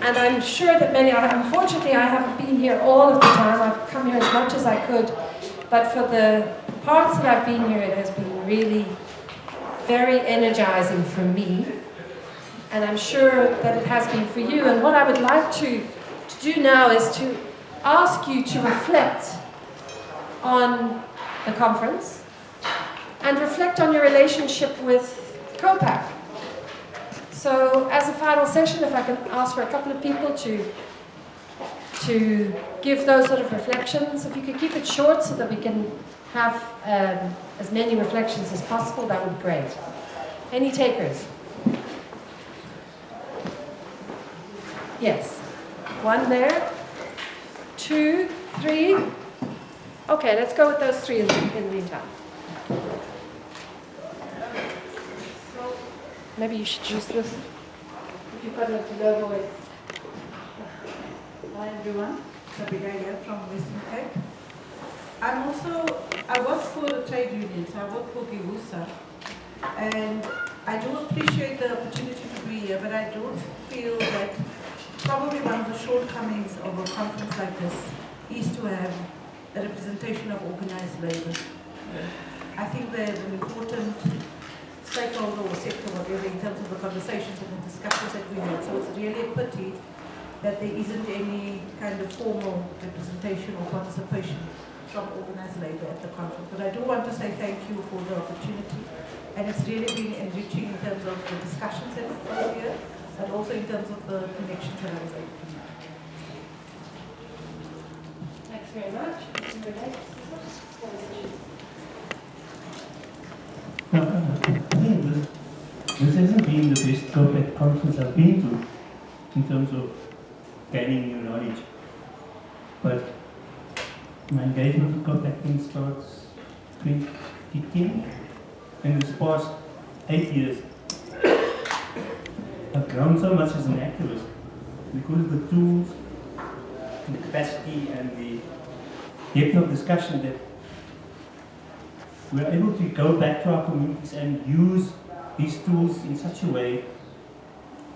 And I'm sure that many, unfortunately I haven't been here all of the time, I've come here as much as I could, but for the parts that I've been here, it has been really very energizing for me, and I'm sure that it has been for you. And what I would like to do now is to ask you to reflect on the conference and reflect on your relationship with COPAC. So as a final session, if I can ask for a couple of people to give those sort of reflections, if you could keep it short so that we can have as many reflections as possible, that would be great. Any takers? Yes. One there. 2, 3. Okay, let's go with those 3 in the meantime. Maybe you should use this. If you've got a logo in. Hi everyone, Sabiga here from Western Cape. I work for the trade unions, I work for Giwusa, and I do appreciate the opportunity to be here, but I don't feel that probably one of the shortcomings of a conference like this is to have a representation of organized labor. I think they're an important stakeholder or sector, whatever, in terms of the conversations and the discussions that we had. So it's really a pity that there isn't any kind of formal representation or participation from organized labor at the conference. But I do want to say thank you for the opportunity, and it's really been enriching in terms of the discussions that we had here, but also in terms of the connections that I was able to make. Thanks very much. I think this hasn't been the best COPAC conference I've been to in terms of gaining new knowledge. But my engagement with COPAC starts 2010, and this past 8 years I've grown so much as an activist because of the tools, the capacity and the depth of discussion that we're able to go back to our communities and use these tools in such a way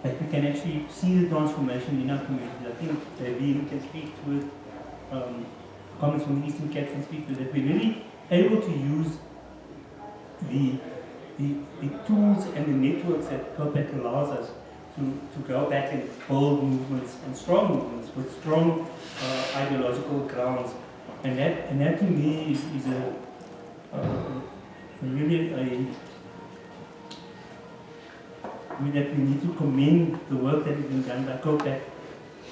that we can actually see the transformation in our communities. I think we can speak with comments from the Eastern Cape and speak with that. We're really able to use the tools and the networks that COPAC allows us to go back and build movements and strong movements with strong ideological grounds. And that to me is that we need to commend the work that has been done by COPAC,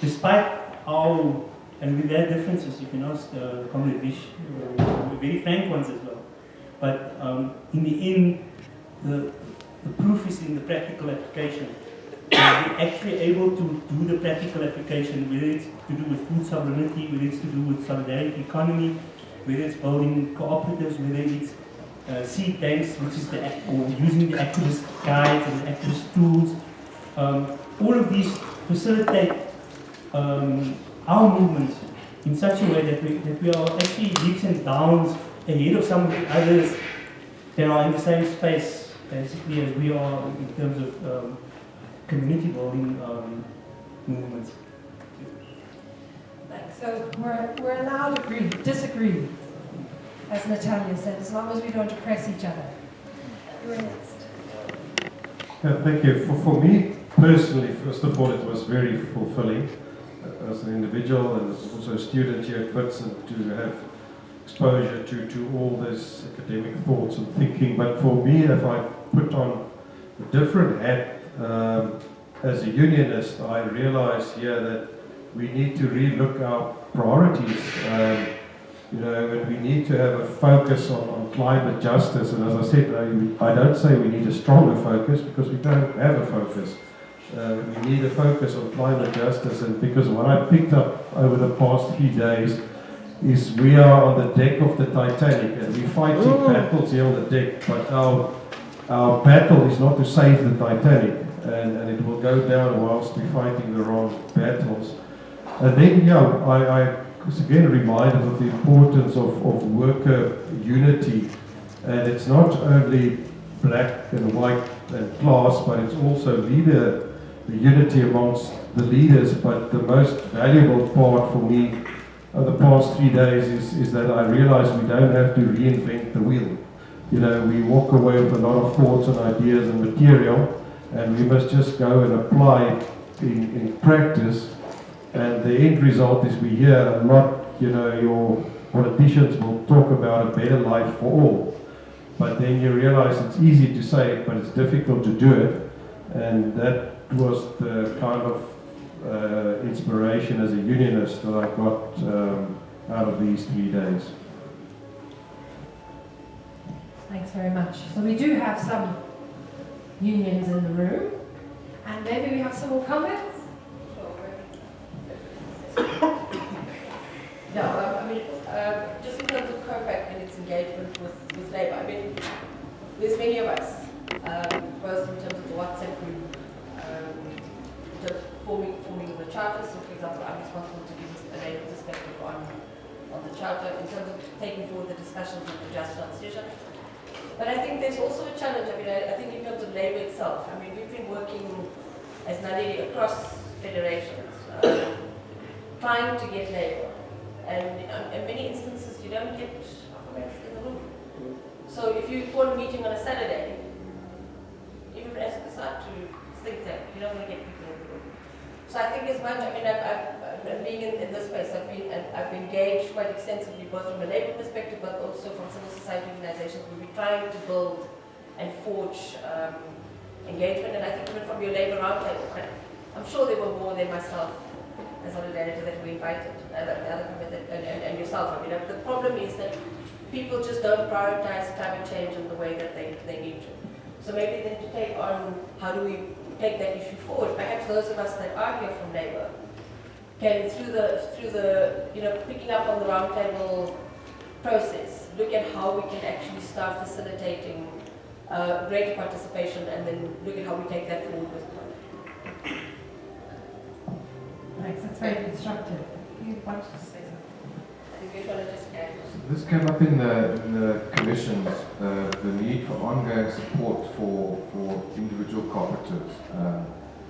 despite our, and with their differences, you can ask Comrade Vish, very frank ones as well. But in the end, the proof is in the practical application. We're actually able to do the practical application, whether it's to do with food sovereignty, whether it's to do with solidarity economy, whether it's building cooperatives, whether it's seed banks, which is or using the activist guides and the activist tools. All of these facilitate our movements in such a way that we are actually leaps and bounds ahead of some of the others that are in the same space, basically, as we are in terms of community building movements. Thanks. So we're allowed to disagree, as Natalia said, as long as we don't oppress each other. You're next. Thank you. For me personally, first of all, it was very fulfilling as an individual and as also a student here at Wits, and to have exposure to all this academic thoughts and thinking. But for me, if I put on a different hat as a unionist, I realize here that we need to relook our priorities. And we need to have a focus on climate justice. And as I said, I don't say we need a stronger focus, because we don't have a focus. We need a focus on climate justice, and because what I picked up over the past few days is we are on the deck of the Titanic, and we're fighting battles here on the deck, but our battle is not to save the Titanic, and it will go down whilst we're fighting the wrong battles. And then, I was again reminded of the importance of worker unity, and it's not only black and white and class, but it's also unity amongst the leaders, but the most valuable part for me of the past 3 days is that I realize we don't have to reinvent the wheel. You know, we walk away with a lot of thoughts and ideas and material, and we must just go and apply it in practice. And the end result is we hear a lot, you know, your politicians will talk about a better life for all. But then you realize it's easy to say it, but it's difficult to do it. And that was the kind of inspiration as a unionist that I got out of these 3 days. Thanks very much. So we do have some unions in the room, and maybe we have some more comments? No, I mean, just in terms of COPAC and its engagement with Labour, I mean, there's many of us, both in terms of the WhatsApp group, in terms of forming the charter. So, for example, I'm responsible to give a Labour perspective on the charter in terms of taking forward the discussions with the Just Transition. But I think there's also a challenge. I mean, I think in terms of Labour itself, I mean, we've been working as Naledi across federations, trying to get Labour. And in many instances, you don't get comments in the room. So if you call a meeting on a Saturday, even as a start to think that you're not going to get people in the room. So I think as much, I mean, I've being in this space, I've engaged quite extensively, both from a Labour perspective, but also from civil society organizations. We've been trying to build and forge engagement. And I think even from your Labour roundtable, I'm sure there were more than myself as solidarity that we invited, and yourself. I mean, the problem is that people just don't prioritize climate change in the way that they need to. So maybe then to take on how do we take that issue forward, perhaps those of us that are here from Labour can, through the picking up on the roundtable process, look at how we can actually start facilitating greater participation, and then look at how we take that forward with climate. Thanks, that's very constructive. You wanted to say something? I think we're going to just add. This came up in the commissions, the need for ongoing support for individual cooperatives.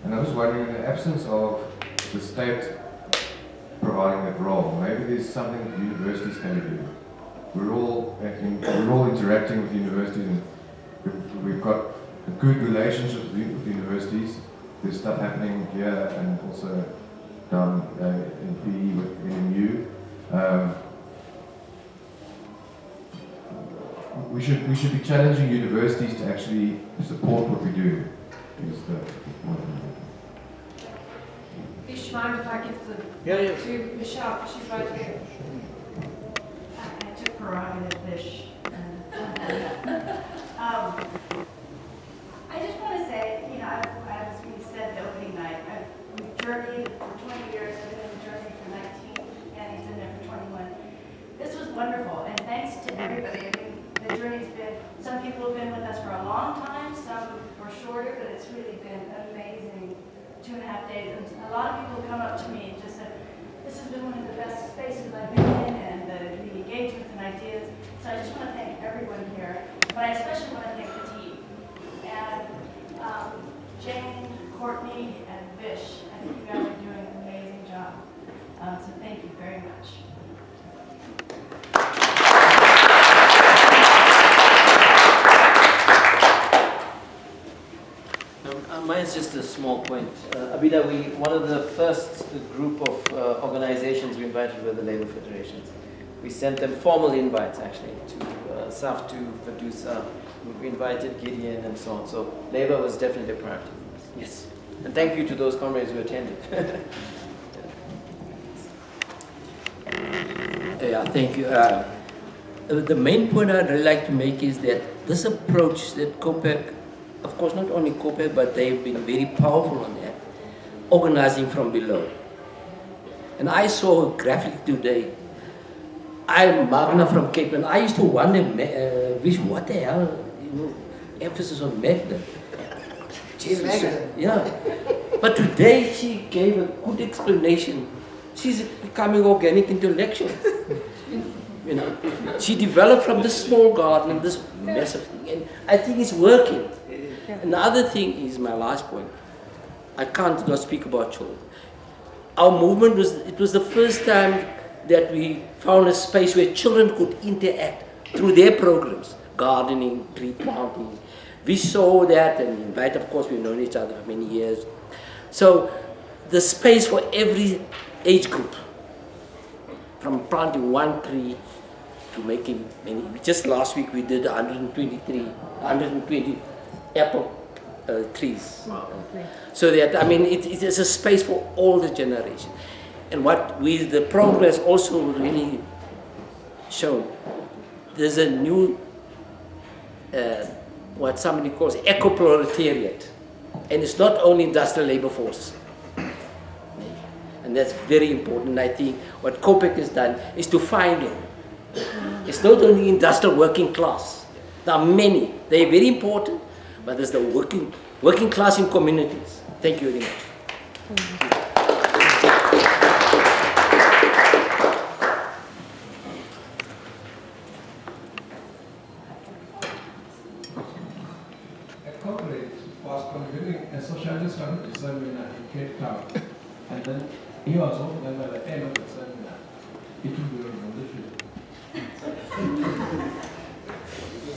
And I was wondering, in the absence of the state providing that role, maybe there's something that universities can do. We're all interacting with universities, and we've got a good relationship with universities. There's stuff happening here and also down in PE with NMU. We should be challenging universities to actually support what we do. Is the Fish, mind if I give to Michelle, she's right here. I took prerogative, Fish. I just want to say, as we said the opening night, we've journeyed for 20 years, I've been in the journey for 19, and he's been there for 21. This was wonderful, and thanks to everybody. I mean, the journey's been, some people have been with us for a long time, some were shorter, but it's really been amazing 2.5 days. And a lot of people come up to me and just said, this has been one of the best spaces I've been in, and the engagements and ideas. So I just want to thank everyone here, but I especially want to thank the team. And Jane, Courtney, and Vish, I think you guys are doing an amazing job. So thank you very much. Mine's just a small point. Abida, one of the first group of organizations we invited were the Labour Federations. We sent them formal invites, actually, to SAF, to Medusa. We invited Gideon and so on. So Labour was definitely a priority for us. Yes. And thank you to those comrades who attended. Yeah, thank you. The main point I'd really like to make is that this approach that COPAC, of course not only COPAC, but they've been very powerful on that, organizing from below. And I saw a graphic today. I'm Magna from Cape Town. I used to wonder, Vish, what the hell, emphasis on Magna. Yeah. But today she gave a good explanation. She's becoming organic intellectual. She developed from this small garden, this massive thing, and I think it's working. Another thing is my last point. I can't not speak about children. Our movement was the first time that we found a space where children could interact through their programs, gardening, tree planting. We saw that and invite, of course, we've known each other for many years. So the space for every age group, from planting one tree to making many. Just last week we did 120 apple trees. Wow, okay. So that, I mean, it is a space for all the generation. And what the progress also really shown, there's a new, what somebody calls eco-proletariat. And it's not only industrial labor force. And that's very important. I think what COPAC has done is to find them. It's not only industrial working class. There are many. They're very important, but there's the working class in communities. Thank you very much. A comrade was convening a socialist seminar in Cape Town, and then he was hoping that at the end of the seminar, it would be a revolution.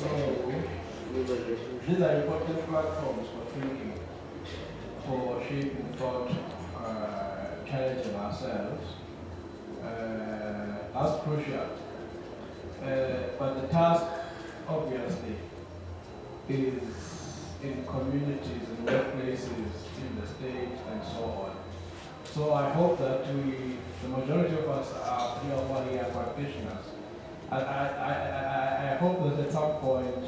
So, these are important platforms for thinking, for shaping thought, challenging ourselves. That's crucial. But the task, obviously, is in communities, in workplaces, in the state, and so on. So I hope that the majority of us are here practitioners. I hope that at some point,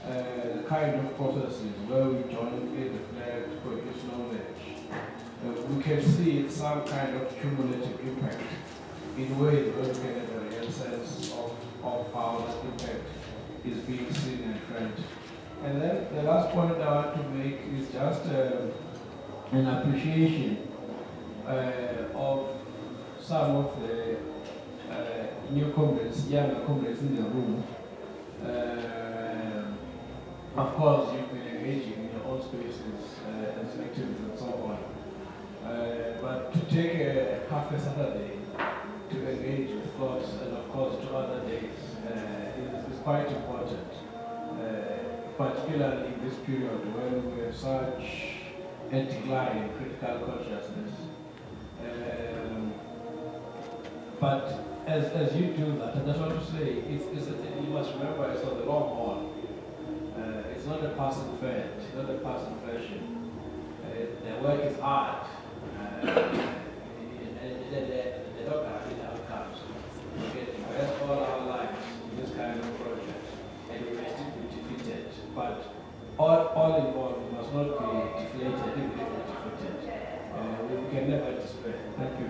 the kind of processes where we jointly reflect, produce knowledge, we can see some kind of cumulative impact in ways where we can have a real sense of how that impact is being seen and felt. And then the last point I want to make is just an appreciation of some of the new comrades, younger comrades in the room. Of course, you've been engaging in your own spaces as activists and so on. But to take a half a Saturday to engage with thoughts and of course to other days is quite important. Particularly in this period when we have such a decline in critical consciousness. But as you do that, I just want to say, you must remember it's on the long haul. It's not a passing fad, it's not a passing fashion. The work is hard. They don't have the outcomes. We can invest all our lives in this kind of project, and we may still be defeated. But all in all, we must not be deflated, even if we're defeated. We can never despair. Thank you.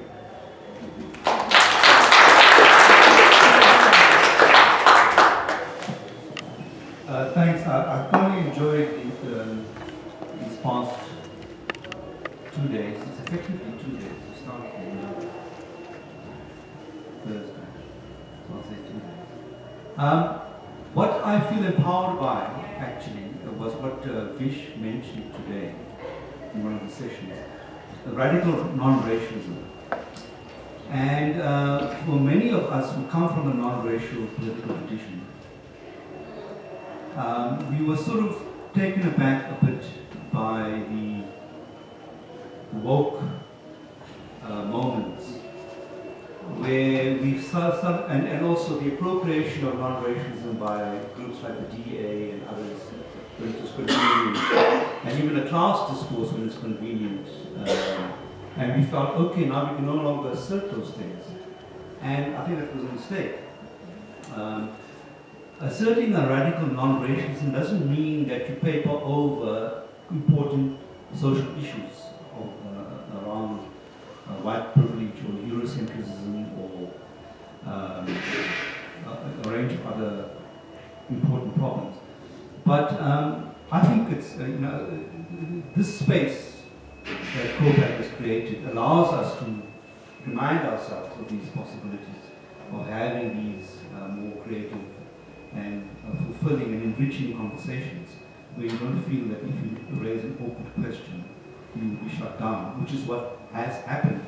Thanks. I thoroughly enjoyed these past 2 days. It's effectively 2 days. We start on Thursday. So I'll say 2 days. What I feel empowered by, actually, was what Vish mentioned today in one of the sessions, radical non-racialism. And for many of us who come from a non-racial political tradition, we were sort of taken aback a bit by the woke moments where we've started, and also the appropriation of non-racialism by groups like the DA and others when it was convenient, and even a class discourse when it's convenient. And we felt, okay, now we can no longer assert those things. And I think that was a mistake. Asserting a radical non-racialism doesn't mean that you paper over important social issues around white privilege or Eurocentrism or a range of other important problems. But I think it's, this space that COPAC has created allows us to remind ourselves of these possibilities of having these more creative and fulfilling and enriching conversations where you don't feel that if you raise an awkward question be shut down, which is what has happened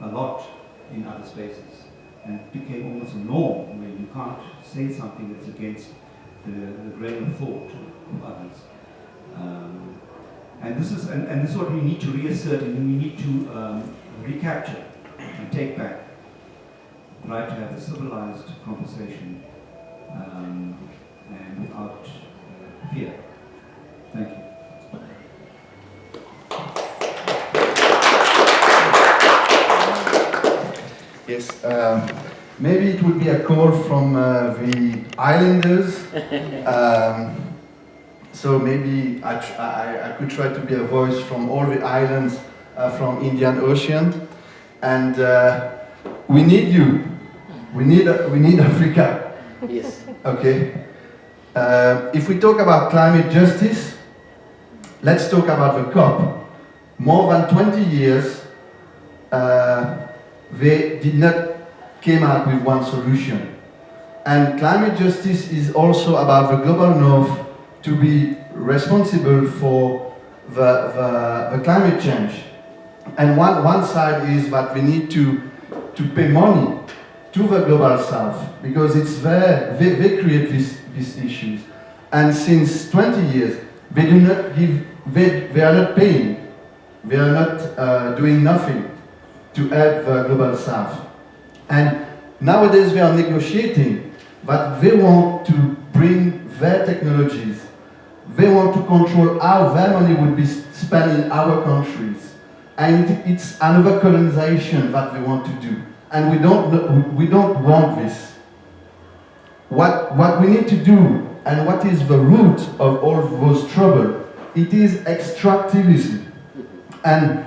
a lot in other spaces. And it became almost a norm where you can't say something that's against the grain of thought of others. And this is what we need to reassert, and we need to recapture and take back the right to have a civilized conversation and without fear. Thank you. Yes, maybe it would be a call from the islanders. So maybe I could try to be a voice from all the islands from Indian Ocean, and we need you. We need Africa. Yes. Okay. If we talk about climate justice, let's talk about the COP. More than 20 years, they did not came out with one solution. And climate justice is also about the global north to be responsible for the climate change. And one side is that we need to pay money to the global south, because it's they create these issues. And since 20 years, they do not give, they are not paying, they are not doing nothing to help the global south. And nowadays they are negotiating, but they want to bring their technologies. They want to control how their money would be spent in our countries. And it's another colonization that they want to do. And we don't want this. What we need to do, and what is the root of all those trouble, it is extractivism. And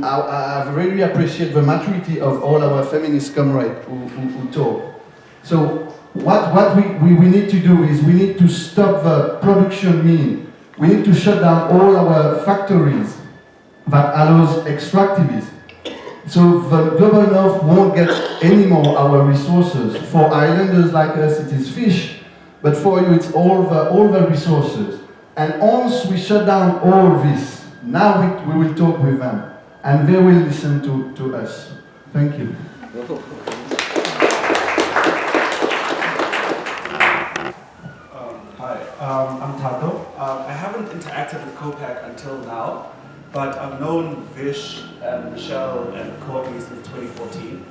I really appreciate the maturity of all our feminist comrades who talk. So what we need to do is we need to stop the production mean. We need to shut down all our factories that allows extractivism. So the global north won't get any more our resources. For islanders like us, it is fish, but for you, it's all the resources. And once we shut down all this, now we will talk with them, and they will listen to us. Thank you. Hi, I'm Tato. I haven't interacted with COPAC until now, but I've known Vish and Michelle and Courtney since 2014.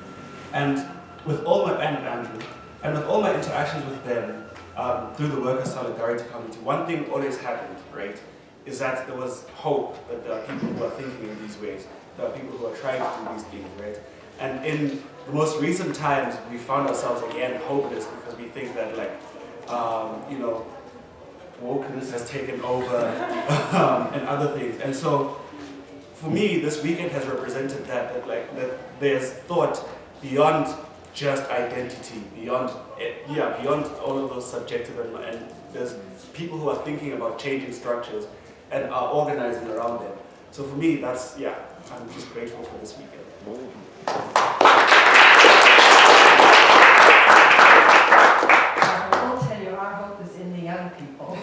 And with all my, and Andrew, and with all my interactions with them through the Worker Solidarity Committee, one thing always happened, right? Is that there was hope that there are people who are thinking in these ways, there are people who are trying to do these things, right? And in the most recent times, we found ourselves again hopeless because we think that, like, you know, wokeness has taken over and other things. And so, for me, this weekend has represented that there's thought beyond just identity, beyond all of those subjective, and there's people who are thinking about changing structures and are organizing around them. So for me, that's, I'm just grateful for this weekend. I'll tell you, our hope is in the young people.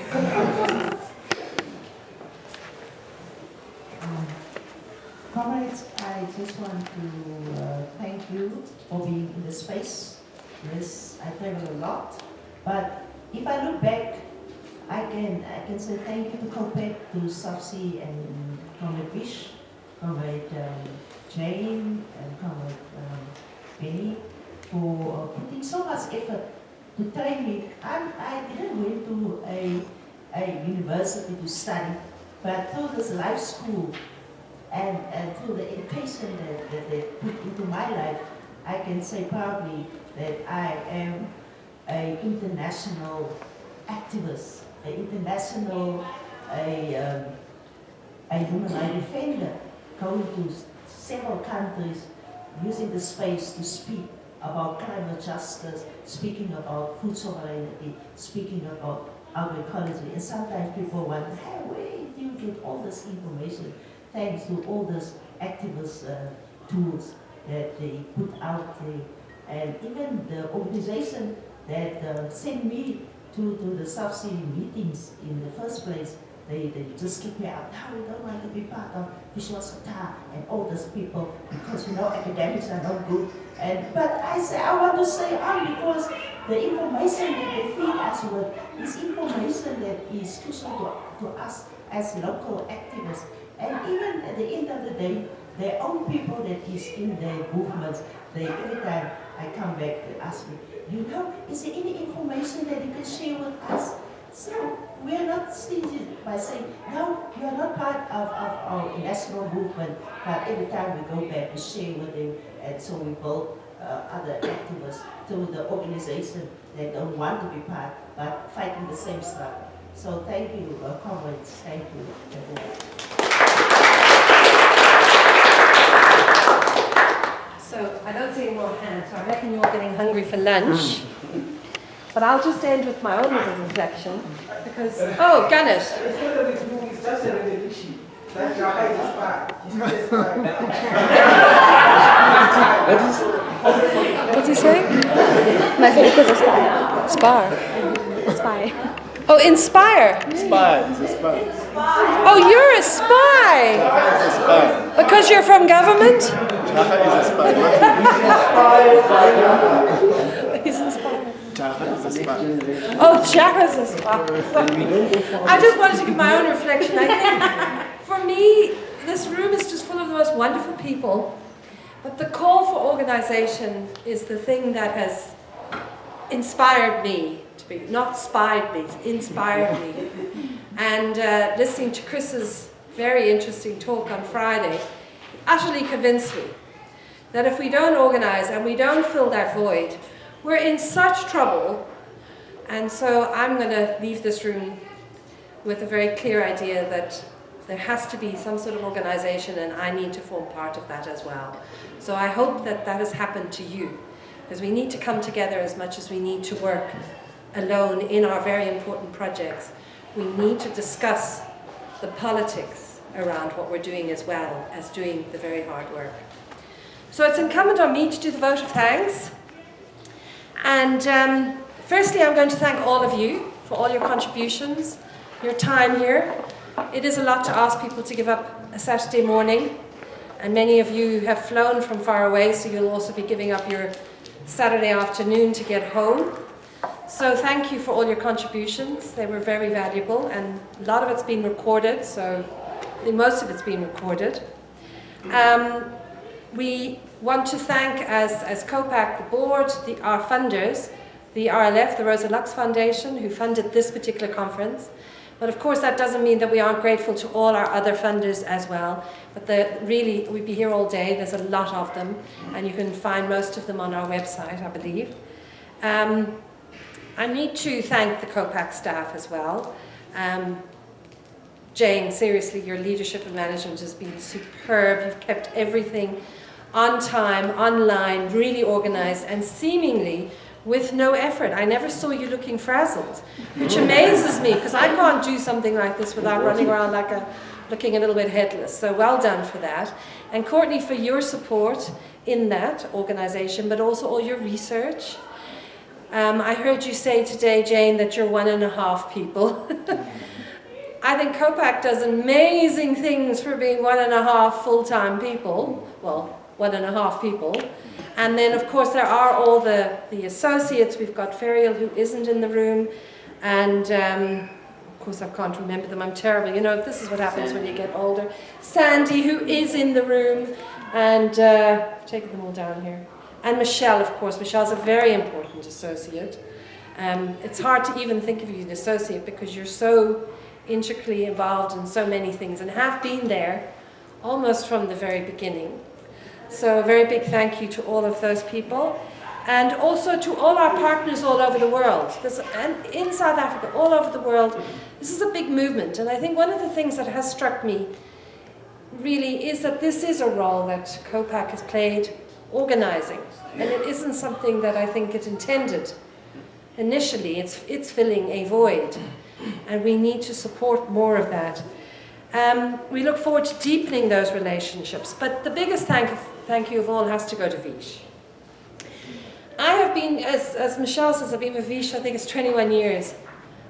Comrades, I just want to thank you for being in the space. Yes, I travel a lot, but if I look back, I can say thank you to COPAC, to Safsi and Comrade Vish, Comrade Jane, and Comrade Benny for putting so much effort to train me. I didn't go to a university to study, but through this life school and through the education that they put into my life, I can say proudly that I am an international activist, an international, a human rights defender, going to several countries, using the space to speak about climate justice, speaking about food sovereignty, speaking about agroecology. And sometimes people wonder, hey, where do you get all this information? Thanks to all those activist tools that they put out there. And even the organization that sent me to the South Sea meetings in the first place, they just keep me out. No, we don't want to be part of visual Sata and all those people because academics are not good. But I say I want to stay on because the information that they feed us with is information that is crucial to us as local activists. And even at the end of the day, their own people that is in the movements, every time I come back, they ask me, is there any information that you can share with us? So we are not stingy by saying, no, you are not part of our national movement, but every time we go back, we share with them, and so we build other activists to the organization that don't want to be part, but fighting the same struggle. So thank you, comrades, thank you, everyone. So I don't see any more hands, so I reckon you're all getting hungry for lunch. But I'll just end with my own little reflection, because, oh, Ganesh. What's he saying? My favorite is Aspire. Spy. Oh, Inspire. Spy. He's a spy. Oh, you're a spy. He's a spy. Because you're from government? Jaha is a spy. He's inspired. Jaha is a spy. Oh, Jaha's a spy. I just wanted to give my own reflection. I think, for me, this room is just full of the most wonderful people. But the call for organization is the thing that has inspired me to be, not spied me, inspired me. And listening to Chris's very interesting talk on Friday, utterly convinced me that if we don't organize and we don't fill that void, we're in such trouble. And so I'm going to leave this room with a very clear idea that there has to be some sort of organization, and I need to form part of that as well. So I hope that that has happened to you, because we need to come together as much as we need to work alone in our very important projects. We need to discuss the politics around what we're doing as well as doing the very hard work. So it's incumbent on me to do the vote of thanks. And firstly, I'm going to thank all of you for all your contributions, your time here. It is a lot to ask people to give up a Saturday morning, and many of you have flown from far away, so you'll also be giving up your Saturday afternoon to get home. So thank you for all your contributions. They were very valuable, and a lot of it's been recorded, so I think most of it's been recorded. We want to thank, as COPAC, the board, our funders, the RLF, the Rosa Lux Foundation, who funded this particular conference. But of course, that doesn't mean that we aren't grateful to all our other funders as well. But really, we'd be here all day. There's a lot of them, and you can find most of them on our website, I believe. I need to thank the COPAC staff as well. Jane, seriously, your leadership and management has been superb. You've kept everything on time, online, really organized, and seemingly with no effort. I never saw you looking frazzled, which amazes me, because I can't do something like this without running around looking a little bit headless. So well done for that. And Courtney, for your support in that organization, but also all your research. I heard you say today, Jane, that you're 1.5 people. I think COPAC does amazing things for being 1.5 full-time people. Well, 1.5 people. And then, of course, there are all the associates. We've got Ferial, who isn't in the room. And, of course, I can't remember them. I'm terrible. You know, this is what happens when you get older. Sandy, who is in the room. And I've taken them all down here. And Michelle, of course. Michelle's a very important associate. It's hard to even think of you as an associate because you're so intricately involved in so many things and have been there almost from the very beginning. So a very big thank you to all of those people, and also to all our partners all over the world. And in South Africa, all over the world, this is a big movement. And I think one of the things that has struck me really is that this is a role that COPAC has played organizing. And it isn't something that I think it intended initially. It's filling a void. And we need to support more of that. We look forward to deepening those relationships. But the biggest thank you of all has to go to Vish. I have been, as Michelle says, I've been with Vish, I think it's 21 years,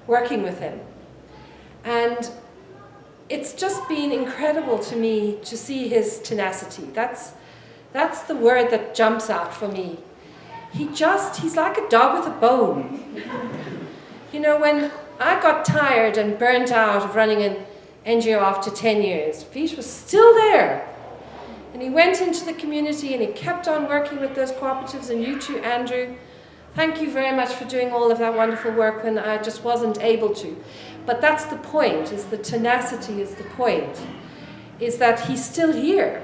working with him. And it's just been incredible to me to see his tenacity. That's the word that jumps out for me. He's like a dog with a bone. You know, when I got tired and burnt out of running an NGO after 10 years, Vish was still there. And he went into the community and he kept on working with those cooperatives, and you too, Andrew. Thank you very much for doing all of that wonderful work when I just wasn't able to. But that's the point, is the tenacity is the point, is that he's still here.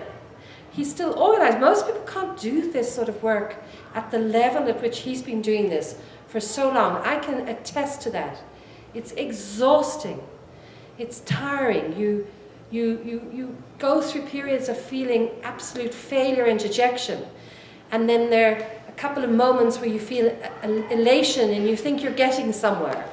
He's still organized. Most people can't do this sort of work at the level at which he's been doing this for so long. I can attest to that. It's exhausting. It's tiring. You go through periods of feeling absolute failure and dejection. And then there are a couple of moments where you feel elation and you think you're getting somewhere.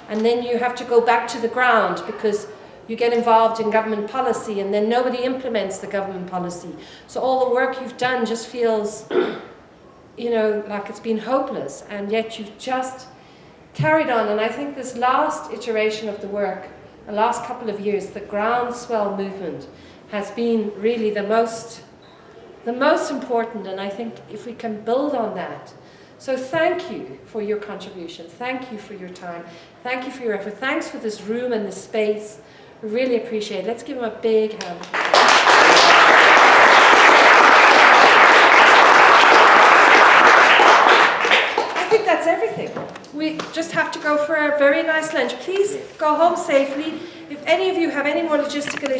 And then you have to go back to the ground because you get involved in government policy and then nobody implements the government policy. So all the work you've done just feels, you know, like it's been hopeless, and yet you've just carried on. And I think this last iteration of the work, the last couple of years, the groundswell movement, has been really the most important, and I think if we can build on that. So thank you for your contribution, thank you for your time, thank you for your effort, thanks for this room and this space. We really appreciate it. Let's give him a big hand. I think that's everything. We just have to go for a very nice lunch. Please go home safely. If any of you have any more logistical issues,